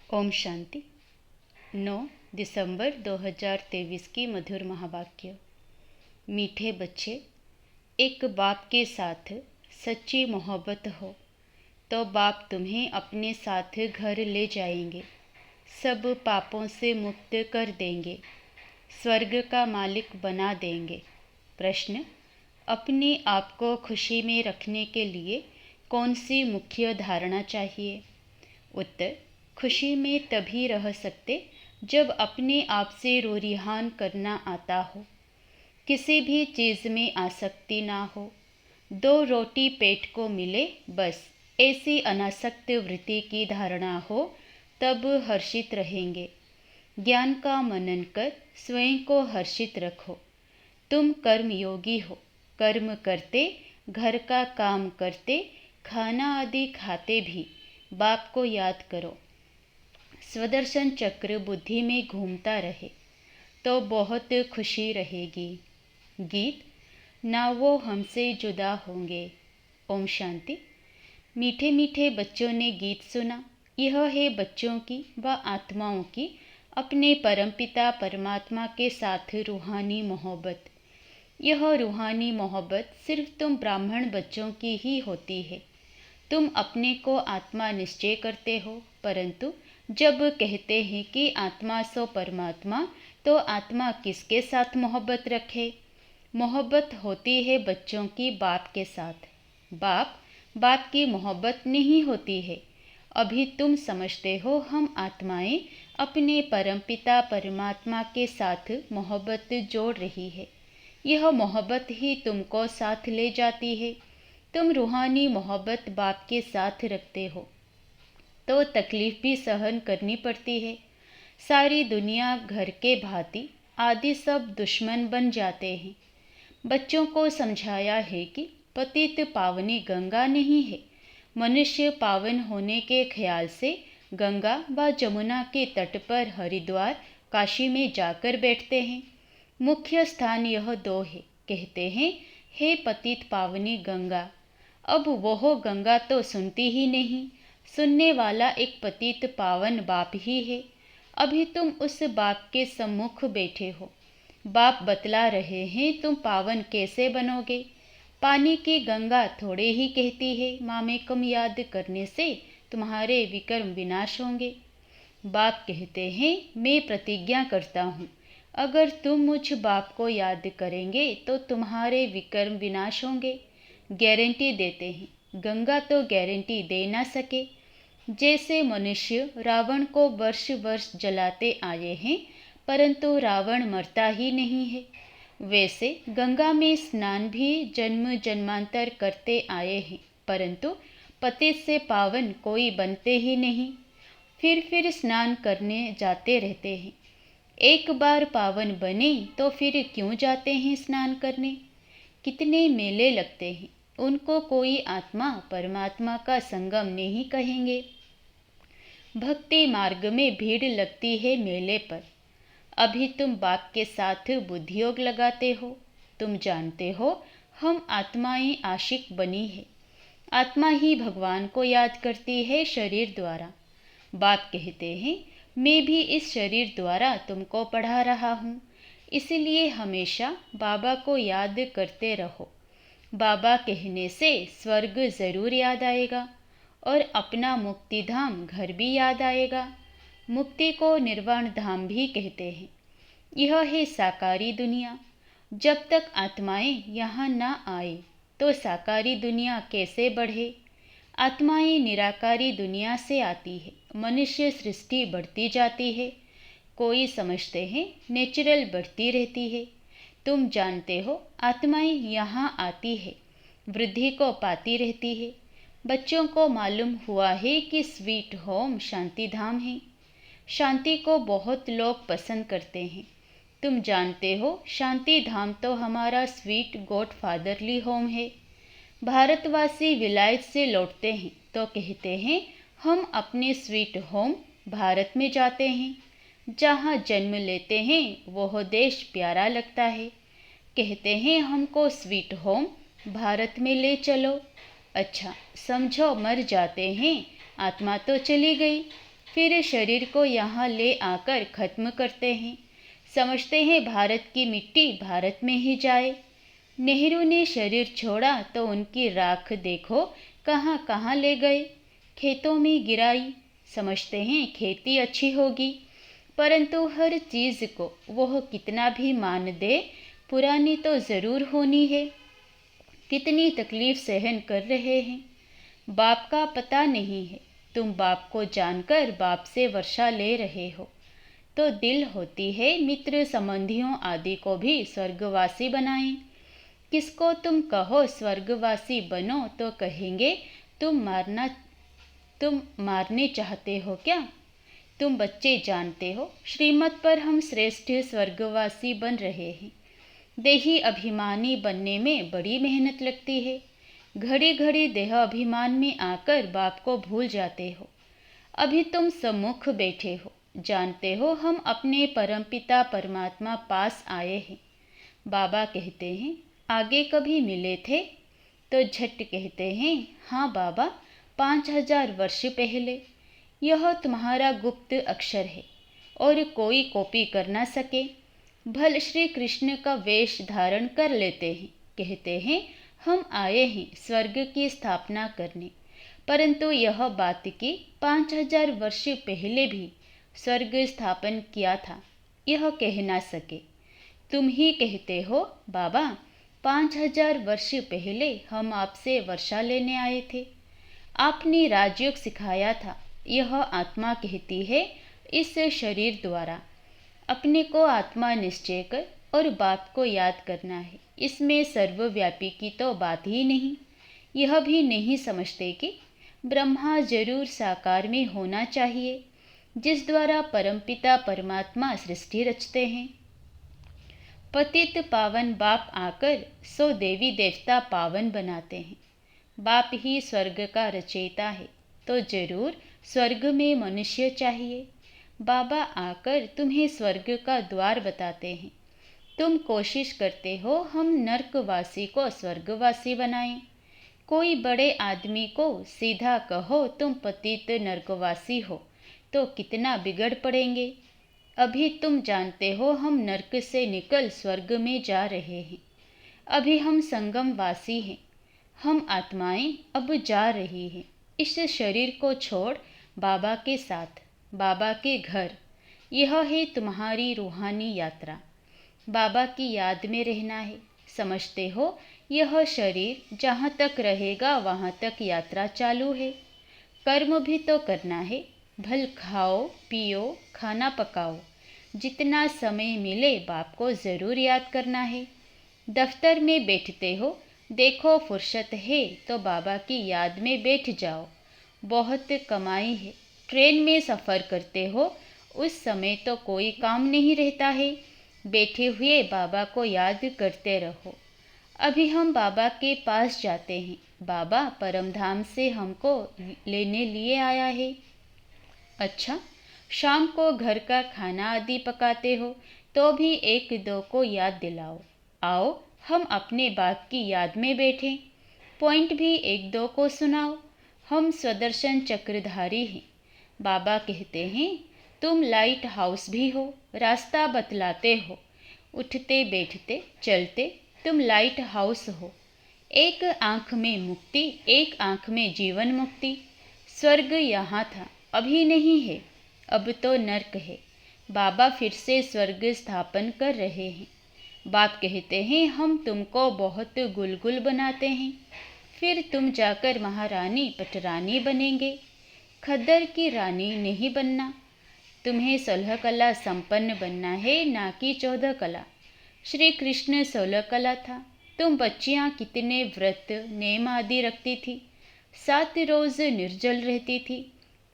ओम शांति। 9 दिसंबर 2023 की मधुर महावाक्य। मीठे बच्चे, एक बाप के साथ सच्ची मोहब्बत हो तो बाप तुम्हें अपने साथ घर ले जाएंगे, सब पापों से मुक्त कर देंगे, स्वर्ग का मालिक बना देंगे। प्रश्न: अपने आप को खुशी में रखने के लिए कौन सी मुख्य धारणा चाहिए? उत्तर: खुशी में तभी रह सकते जब अपने आप से रोरिहान करना आता हो, किसी भी चीज़ में आसक्ति ना हो, 2 रोटी पेट को मिले बस, ऐसी अनासक्त वृत्ति की धारणा हो, तब हर्षित रहेंगे। ज्ञान का मनन कर स्वयं को हर्षित रखो। तुम कर्मयोगी हो, कर्म करते, घर का काम करते, खाना आदि खाते भी बाप को याद करो। स्वदर्शन चक्र बुद्धि में घूमता रहे तो बहुत खुशी रहेगी। गीत: ना वो हमसे जुदा होंगे। ओम शांति। मीठे मीठे बच्चों ने गीत सुना। यह है बच्चों की व आत्माओं की अपने परमपिता परमात्मा के साथ रूहानी मोहब्बत। यह रूहानी मोहब्बत सिर्फ तुम ब्राह्मण बच्चों की ही होती है। तुम अपने को आत्मा निश्चय करते हो, परंतु जब कहते हैं कि आत्मा सो परमात्मा, तो आत्मा किसके साथ मोहब्बत रखे? मोहब्बत होती है बच्चों की बाप के साथ। बाप की मोहब्बत नहीं होती है। अभी तुम समझते हो हम आत्माएं अपने परमपिता परमात्मा के साथ मोहब्बत जोड़ रही है। यह मोहब्बत ही तुमको साथ ले जाती है। तुम रूहानी मोहब्बत बाप के साथ रखते हो तो तकलीफ भी सहन करनी पड़ती है। सारी दुनिया घर के भांति आदि सब दुश्मन बन जाते हैं। बच्चों को समझाया है कि पतित पावनी गंगा नहीं है। मनुष्य पावन होने के ख्याल से गंगा व जमुना के तट पर हरिद्वार काशी में जाकर बैठते हैं। मुख्य स्थान यह 2 है। कहते हैं, हे पतित पावनी गंगा। अब वह गंगा तो सुनती ही नहीं। सुनने वाला एक पतित पावन बाप ही है। अभी तुम उस बाप के सम्मुख बैठे हो। बाप बतला रहे हैं तुम पावन कैसे बनोगे। पानी की गंगा थोड़े ही कहती है मामेकम याद करने से तुम्हारे विकर्म विनाश होंगे। बाप कहते हैं, मैं प्रतिज्ञा करता हूँ, अगर तुम मुझ बाप को याद करेंगे तो तुम्हारे विकर्म विनाश होंगे। गारंटी देते हैं। गंगा तो गारंटी दे ना सके। जैसे मनुष्य रावण को वर्ष वर्ष जलाते आए हैं, परंतु रावण मरता ही नहीं है, वैसे गंगा में स्नान भी जन्म जन्मांतर करते आए हैं, परंतु पतित से पावन कोई बनते ही नहीं। फिर स्नान करने जाते रहते हैं। एक बार पावन बने तो फिर क्यों जाते हैं स्नान करने? कितने मेले लगते हैं, उनको कोई आत्मा परमात्मा का संगम नहीं कहेंगे। भक्ति मार्ग में भीड़ लगती है मेले पर। अभी तुम बाप के साथ बुद्धियोग लगाते हो। तुम जानते हो हम आत्माएं आशिक बनी है। आत्मा ही भगवान को याद करती है शरीर द्वारा। बाप कहते हैं, मैं भी इस शरीर द्वारा तुमको पढ़ा रहा हूँ, इसलिए हमेशा बाबा को याद करते रहो। बाबा कहने से स्वर्ग जरूर याद आएगा और अपना मुक्ति धाम घर भी याद आएगा। मुक्ति को निर्वाण धाम भी कहते हैं। यह है साकारी दुनिया। जब तक आत्माएं यहाँ ना आए तो साकारी दुनिया कैसे बढ़े? आत्माएं निराकारी दुनिया से आती है। मनुष्य सृष्टि बढ़ती जाती है। कोई समझते हैं नेचुरल बढ़ती रहती है। तुम जानते हो आत्माएं यहाँ आती है, वृद्धि को पाती रहती है। बच्चों को मालूम हुआ है कि स्वीट होम शांति धाम है। शांति को बहुत लोग पसंद करते हैं। तुम जानते हो शांति धाम तो हमारा स्वीट गॉड फादरली होम है। भारतवासी विलायत से लौटते हैं तो कहते हैं हम अपने स्वीट होम भारत में जाते हैं। जहाँ जन्म लेते हैं वह देश प्यारा लगता है। कहते हैं हमको स्वीट होम भारत में ले चलो। अच्छा, समझो मर जाते हैं, आत्मा तो चली गई, फिर शरीर को यहाँ ले आकर खत्म करते हैं। समझते हैं भारत की मिट्टी भारत में ही जाए। नेहरू ने शरीर छोड़ा तो उनकी राख देखो कहाँ कहाँ ले गए, खेतों में गिराई। समझते हैं खेती अच्छी होगी, परंतु हर चीज़ को वह कितना भी मान दे, पुरानी तो ज़रूर होनी है। कितनी तकलीफ सहन कर रहे हैं। बाप का पता नहीं है, तुम बाप को जानकर बाप से वर्षा ले रहे हो। तो दिल होती है मित्र संबंधियों आदि को भी स्वर्गवासी बनाएं। किसको तुम कहो स्वर्गवासी बनो तो कहेंगे तुम मारने चाहते हो क्या? तुम बच्चे जानते हो श्रीमत पर हम श्रेष्ठ स्वर्गवासी बन रहे हैं। देही अभिमानी बनने में बड़ी मेहनत लगती है। घड़ी घड़ी देह अभिमान में आकर बाप को भूल जाते हो। अभी तुम सम्मुख बैठे हो, जानते हो हम अपने परमपिता परमात्मा पास आए हैं। बाबा कहते हैं आगे कभी मिले थे? तो झट कहते हैं हाँ बाबा, 5000 वर्ष पहले। यह तुम्हारा गुप्त अक्षर है और कोई कॉपी कर ना सके। भल श्री कृष्ण का वेश धारण कर लेते हैं, कहते हैं हम आए हैं स्वर्ग की स्थापना करने, परंतु यह बात कि 5000 वर्ष पहले भी स्वर्ग स्थापन किया था, यह कह ना सके। तुम ही कहते हो बाबा 5000 वर्ष पहले हम आपसे वर्षा लेने आए थे। आपने राजयोग सिखाया था, यह आत्मा कहती है इस शरीर द्वारा अपने को आत्मा निश्चय कर और बाप को याद करना है। इसमें सर्वव्यापी की तो बात ही नहीं। यह भी नहीं समझते कि ब्रह्मा जरूर साकार में होना चाहिए, जिस द्वारा परमपिता परमात्मा सृष्टि रचते हैं। पतित पावन बाप आकर 100 देवी देवता पावन बनाते हैं। बाप ही स्वर्ग का रचयिता है, तो जरूर स्वर्ग में मनुष्य चाहिए। बाबा आकर तुम्हें स्वर्ग का द्वार बताते हैं। तुम कोशिश करते हो हम नरकवासी को स्वर्गवासी बनाएं। कोई बड़े आदमी को सीधा कहो तुम पतित नरकवासी हो तो कितना बिगड़ पड़ेंगे। अभी तुम जानते हो हम नरक से निकल स्वर्ग में जा रहे हैं। अभी हम संगमवासी हैं। हम आत्माएं अब जा रही हैं इस शरीर को छोड़ बाबा के साथ, बाबा के घर। यह है तुम्हारी रूहानी यात्रा। बाबा की याद में रहना है। समझते हो यह शरीर जहाँ तक रहेगा वहाँ तक यात्रा चालू है। कर्म भी तो करना है। भल खाओ पियो, खाना पकाओ, जितना समय मिले बाप को ज़रूर याद करना है। दफ्तर में बैठते हो, देखो फुर्सत है तो बाबा की याद में बैठ जाओ। बहुत कमाई है। ट्रेन में सफ़र करते हो, उस समय तो कोई काम नहीं रहता है। बैठे हुए बाबा को याद करते रहो। अभी हम बाबा के पास जाते हैं। बाबा परमधाम से हमको लेने लिए आया है। अच्छा, शाम को घर का खाना आदि पकाते हो तो भी एक दो को याद दिलाओ। आओ हम अपने बाप की याद में बैठें। पॉइंट भी एक दो को सुनाओ। हम स्वदर्शन चक्रधारी हैं। बाबा कहते हैं तुम लाइट हाउस भी हो, रास्ता बतलाते हो। उठते बैठते चलते तुम लाइट हाउस हो। एक आँख में मुक्ति, एक आँख में जीवन मुक्ति। स्वर्ग यहाँ था, अभी नहीं है, अब तो नर्क है। बाबा फिर से स्वर्ग स्थापन कर रहे हैं। बाप कहते हैं हम तुमको बहुत गुलगुल बनाते हैं, फिर तुम जाकर महारानी पटरानी बनेंगे। खद्दर की रानी नहीं बनना। तुम्हें 16 कला संपन्न बनना है, ना कि 14 कला। श्री कृष्ण 16 कला था। तुम बच्चियाँ कितने व्रत नेम आदि रखती थी, 7 रोज निर्जल रहती थी,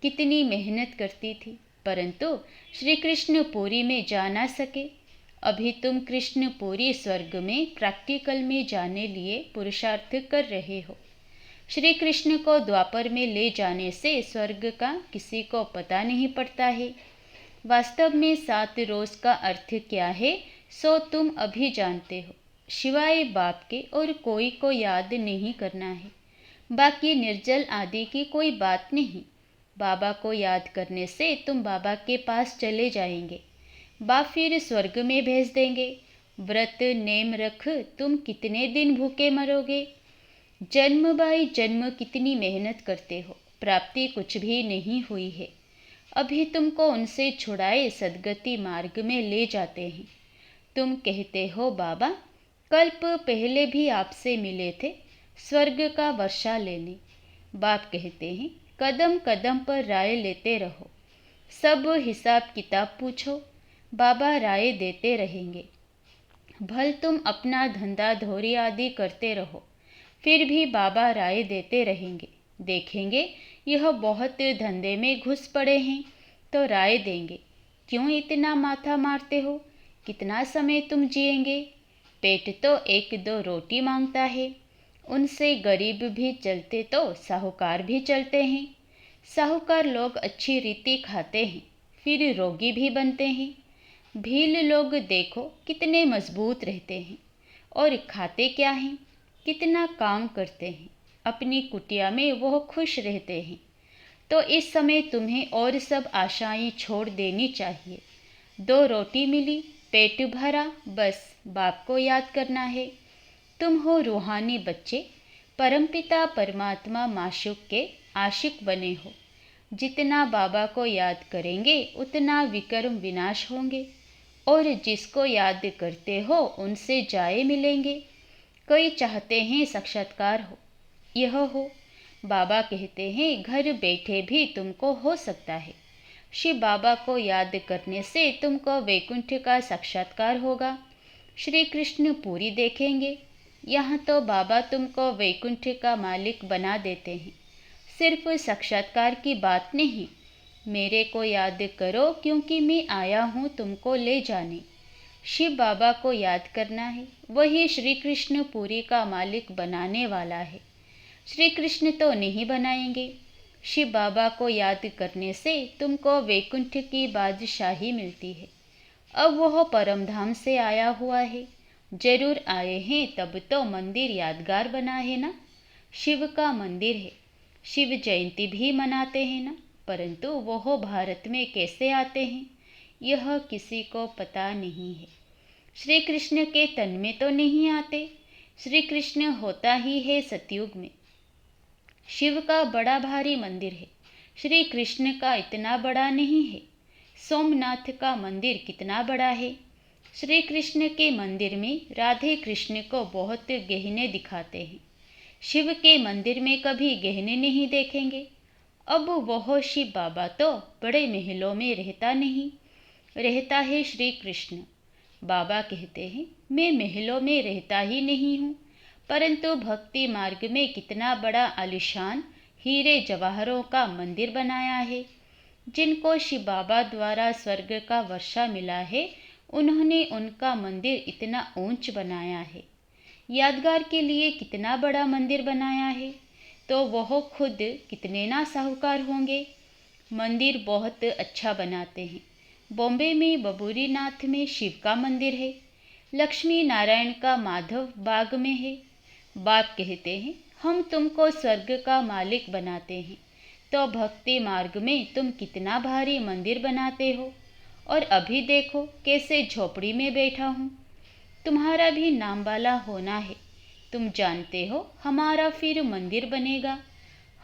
कितनी मेहनत करती थी, परंतु श्री कृष्ण पुरी में जा ना सके। अभी तुम कृष्णपुरी स्वर्ग में प्रैक्टिकल में जाने लिए पुरुषार्थ कर रहे हो। श्री कृष्ण को द्वापर में ले जाने से स्वर्ग का किसी को पता नहीं पड़ता है। वास्तव में 7 रोज का अर्थ क्या है सो तुम अभी जानते हो। शिवाय बाप के और कोई को याद नहीं करना है। बाकी निर्जल आदि की कोई बात नहीं। बाबा को याद करने से तुम बाबा के पास चले जाएंगे। बाप फिर स्वर्ग में भेज देंगे। व्रत नेम रख तुम कितने दिन भूखे मरोगे। जन्म बाई जन्म कितनी मेहनत करते हो, प्राप्ति कुछ भी नहीं हुई है। अभी तुमको उनसे छुड़ाए सद्गति मार्ग में ले जाते हैं। तुम कहते हो बाबा कल्प पहले भी आपसे मिले थे स्वर्ग का वर्षा लेने। बाप कहते हैं कदम कदम पर राय लेते रहो, सब हिसाब किताब पूछो, बाबा राय देते रहेंगे। भल तुम अपना धंधा धोरी आदि करते रहो, फिर भी बाबा राय देते रहेंगे। देखेंगे यह बहुत धंधे में घुस पड़े हैं तो राय देंगे, क्यों इतना माथा मारते हो, कितना समय तुम जिएंगे। पेट तो एक दो रोटी मांगता है, उनसे गरीब भी चलते तो साहूकार भी चलते हैं। साहूकार लोग अच्छी रीति खाते हैं, फिर रोगी भी बनते हैं। भील लोग देखो कितने मजबूत रहते हैं और खाते क्या हैं, कितना काम करते हैं। अपनी कुटिया में वो खुश रहते हैं। तो इस समय तुम्हें और सब आशाएं छोड़ देनी चाहिए। 2 रोटी मिली, पेट भरा, बस बाप को याद करना है। तुम हो रूहानी बच्चे, परमपिता परमात्मा माशूक के आशिक बने हो। जितना बाबा को याद करेंगे उतना विकर्म विनाश होंगे, और जिसको याद करते हो उनसे जाए मिलेंगे। कई चाहते हैं साक्षात्कार हो, यह हो। बाबा कहते हैं घर बैठे भी तुमको हो सकता है। शिव बाबा को याद करने से तुमको वैकुंठ का साक्षात्कार होगा। श्री कृष्ण पूरी देखेंगे। यहाँ तो बाबा तुमको वैकुंठ का मालिक बना देते हैं। सिर्फ साक्षात्कार की बात नहीं, मेरे को याद करो क्योंकि मैं आया हूँ तुमको ले जाने। शिव बाबा को याद करना है, वही श्री कृष्ण पुरी का मालिक बनाने वाला है। श्री कृष्ण तो नहीं बनाएंगे। शिव बाबा को याद करने से तुमको वैकुंठ की बादशाही मिलती है। अब वह परमधाम से आया हुआ है, जरूर आए हैं तब तो मंदिर यादगार बना है ना। शिव का मंदिर है, शिव जयंती भी मनाते हैं ना, परंतु वह भारत में कैसे आते हैं यह किसी को पता नहीं है। श्री कृष्ण के तन में तो नहीं आते, श्री कृष्ण होता ही है सतयुग में। शिव का बड़ा भारी मंदिर है, श्री कृष्ण का इतना बड़ा नहीं है। सोमनाथ का मंदिर कितना बड़ा है। श्री कृष्ण के मंदिर में राधे कृष्ण को बहुत गहने दिखाते हैं, शिव के मंदिर में कभी गहने नहीं देखेंगे। अब वह शिव बाबा तो बड़े महलों में रहता नहीं, रहता है श्री कृष्ण। बाबा कहते हैं मैं महलों में रहता ही नहीं हूँ, परंतु भक्ति मार्ग में कितना बड़ा आलिशान हीरे जवाहरों का मंदिर बनाया है। जिनको शिव बाबा द्वारा स्वर्ग का वर्षा मिला है, उन्होंने उनका मंदिर इतना ऊंच बनाया है। यादगार के लिए कितना बड़ा मंदिर बनाया है, तो वह खुद कितने ना साहूकार होंगे। मंदिर बहुत अच्छा बनाते हैं। बॉम्बे में बबूरी नाथ में शिव का मंदिर है, लक्ष्मी नारायण का माधव बाग में है। बाप कहते हैं हम तुमको स्वर्ग का मालिक बनाते हैं, तो भक्ति मार्ग में तुम कितना भारी मंदिर बनाते हो, और अभी देखो कैसे झोपड़ी में बैठा हूँ। तुम्हारा भी नाम वाला होना है, तुम जानते हो हमारा फिर मंदिर बनेगा।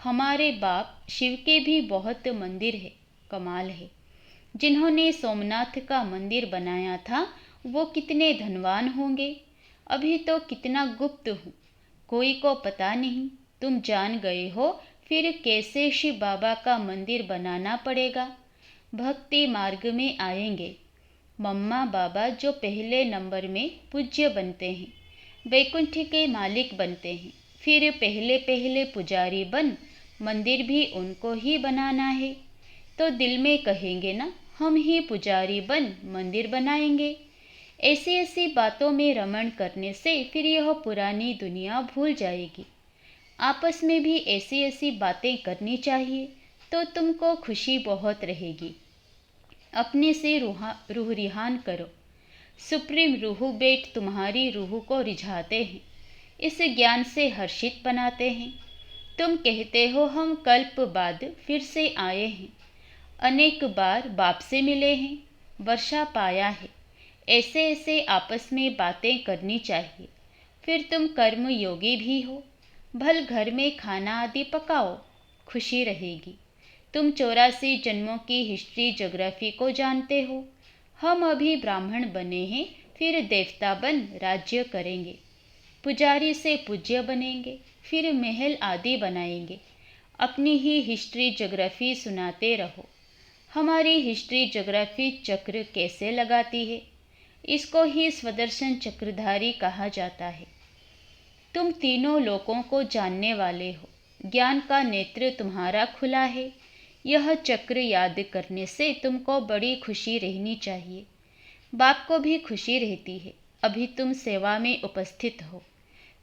हमारे बाप शिव के भी बहुत मंदिर है, कमाल है। जिन्होंने सोमनाथ का मंदिर बनाया था वो कितने धनवान होंगे। अभी तो कितना गुप्त हूँ, कोई को पता नहीं। तुम जान गए हो फिर कैसे शिव बाबा का मंदिर बनाना पड़ेगा। भक्ति मार्ग में आएंगे। मम्मा बाबा जो पहले नंबर में पूज्य बनते हैं, वैकुंठ के मालिक बनते हैं, फिर पहले पहले पुजारी बन मंदिर भी उनको ही बनाना है, तो दिल में कहेंगे ना हम ही पुजारी बन मंदिर बनाएंगे। ऐसी ऐसी बातों में रमण करने से फिर यह पुरानी दुनिया भूल जाएगी। आपस में भी ऐसी ऐसी बातें करनी चाहिए, तो तुमको खुशी बहुत रहेगी। अपने से रूह रिहान करो। सुप्रीम रूह बेट तुम्हारी रूह को रिझाते हैं, इस ज्ञान से हर्षित बनाते हैं। तुम कहते हो हम कल्प बाद फिर से आए हैं, अनेक बार बाप से मिले हैं, वर्षा पाया है, ऐसे ऐसे आपस में बातें करनी चाहिए। फिर तुम कर्म योगी भी हो, भल घर में खाना आदि पकाओ, खुशी रहेगी। तुम 84 जन्मों की हिस्ट्री ज्योग्राफी को जानते हो। हम अभी ब्राह्मण बने हैं, फिर देवता बन राज्य करेंगे, पुजारी से पूज्य बनेंगे, फिर महल आदि बनाएंगे। अपनी ही हिस्ट्री ज्योग्राफी सुनाते रहो। हमारी हिस्ट्री ज्योग्राफी चक्र कैसे लगाती है, इसको ही स्वदर्शन चक्रधारी कहा जाता है। तुम तीनों लोकों को जानने वाले हो, ज्ञान का नेत्र तुम्हारा खुला है। यह चक्र याद करने से तुमको बड़ी खुशी रहनी चाहिए। बाप को भी खुशी रहती है। अभी तुम सेवा में उपस्थित हो।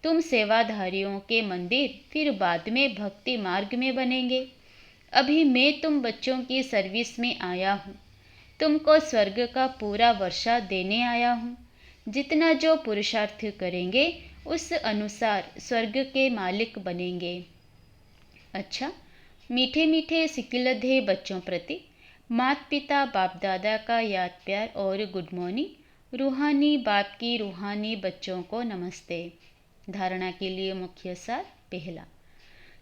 तुम सेवाधारियों के मंदिर फिर बाद में भक्ति मार्ग में बनेंगे। अभी मैं तुम बच्चों की सर्विस में आया हूँ। तुमको स्वर्ग का पूरा वर्षा देने आया हूँ। जितना जो पुरुषार्थ करेंगे उस अनुसार स्वर्ग के मालिक बनेंगे। अच्छा, मीठे मीठे सिकिलधे बच्चों प्रति माता पिता बाप दादा का याद प्यार और गुड मॉर्निंग। रूहानी बाप की रूहानी बच्चों को नमस्ते। धारणा के लिए मुख्य सार। पहला,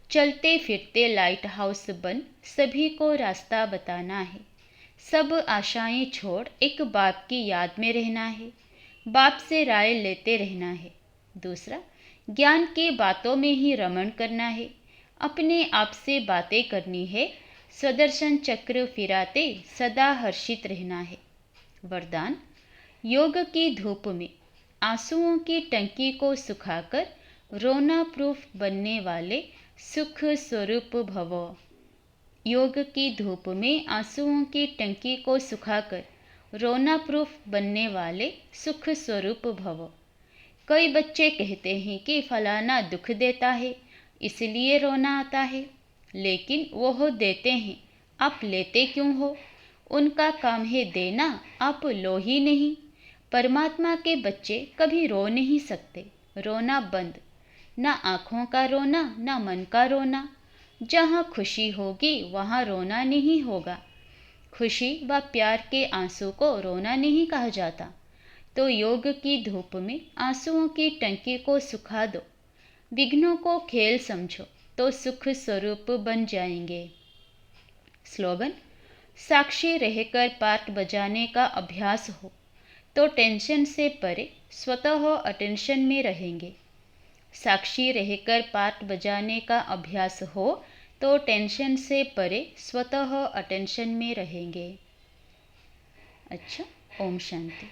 चलते फिरते लाइट हाउस बन सभी को रास्ता बताना है। सब आशाएं छोड़ एक बाप की याद में रहना है। बाप से राय लेते रहना है। दूसरा, ज्ञान की बातों में ही रमण करना है। अपने आप से बातें करनी है। स्वदर्शन चक्र फिराते सदा हर्षित रहना है। वरदान, योग की धूप में आंसुओं की टंकी को सुखाकर रोना प्रूफ बनने वाले सुख स्वरूप भव। योग की धूप में आंसुओं की टंकी को सुखाकर रोना प्रूफ बनने वाले सुख स्वरूप भव। कई बच्चे कहते हैं कि फलाना दुख देता है इसलिए रोना आता है, लेकिन वो देते हैं, आप लेते क्यों हो? उनका काम है देना, आप लो ही नहीं। परमात्मा के बच्चे कभी रो नहीं सकते। रोना बंद। ना आँखों का रोना, ना मन का रोना। जहाँ खुशी होगी वहाँ रोना नहीं होगा। खुशी व प्यार के आंसू को रोना नहीं कहा जाता। तो योग की धूप में आंसुओं की टंकी को सुखा दो। विघ्नों को खेल समझो तो सुख स्वरूप बन जाएंगे। स्लोगन, साक्षी रहकर पार्ट बजाने का अभ्यास हो तो टेंशन से परे स्वतः अटेंशन में रहेंगे। साक्षी रहकर पार्ट बजाने का अभ्यास हो तो टेंशन से परे स्वतः अटेंशन में रहेंगे। अच्छा, ओम शांति।